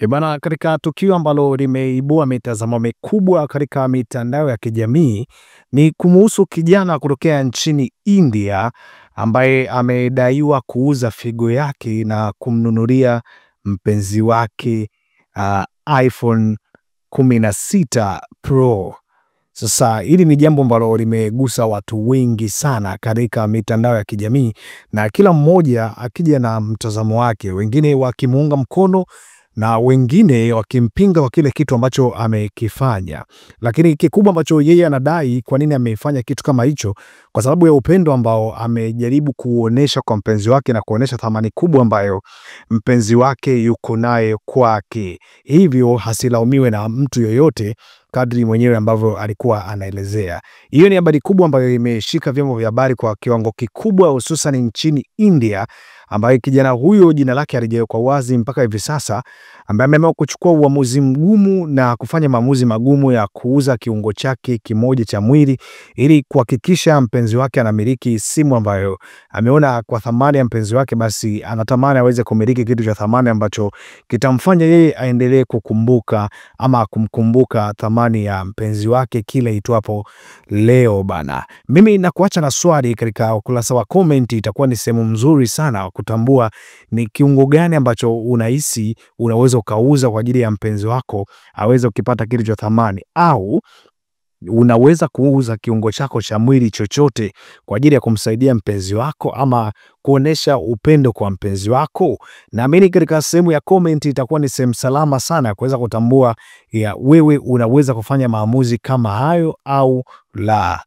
Bana, katika tukio ambalo limeibua mitazamo mikubwa katika mitandao ya kijamii ni kumuhusu kijana kutokea nchini India ambaye amedaiwa kuuza figo yake na kumnunulia mpenzi wake iPhone 16 Pro. Sasa hili ni jambo ambalo limegusa watu wengi sana katika mitandao ya kijamii, na kila mmoja akija na mtazamo wake, wengine wakimuunga mkono na wengine wakimpinga kwa kile kitu ambacho amekifanya. Lakini kikubwa ambacho yeye anadai kwa nini amefanya kitu kama hicho, kwa sababu ya upendo ambao amejaribu kuonesha kwa mpenzi wake na kuonesha thamani kubwa ambayo mpenzi wake yuko naye kwake. Hivyo hasilaumiwe na mtu yoyote kadri mwenyewe ambavyo alikuwa anaelezea. Hiyo ni habari kubwa ambayo imeshika vyombo vya habari kwa kiwango kikubwa, hususan nchini India, ambaye kijana huyo jina lake halijawekwa wazi mpaka hivi sasa, ambaye ameamua kuchukua uamuzi mgumu na kufanya maamuzi magumu ya kuuza kiungo chake kimoja cha mwili ili kuhakikisha mpenzi wake anamiliki simu ambayo ameona kwa thamani ya mpenzi wake, basi anatamani aweze kumiliki kitu cha thamani ambacho kitamfanya yeye aendelee kukumbuka ama kumkumbuka thamani ya mpenzi wake kila itwapo leo bana. Mimi nakuacha na swali katika ukurasa wa comment, itakuwa ni sehemu nzuri sana kutambua ni kiungo gani ambacho unahisi unaweza ukauza kwa ajili ya mpenzi wako aweze ukipata kitu cha thamani, au unaweza kuuza kiungo chako cha mwili chochote kwa ajili ya kumsaidia mpenzi wako ama kuonesha upendo kwa mpenzi wako. Naamini katika sehemu ya comment itakuwa ni sehemu salama sana kuweza kutambua ya wewe unaweza kufanya maamuzi kama hayo au la.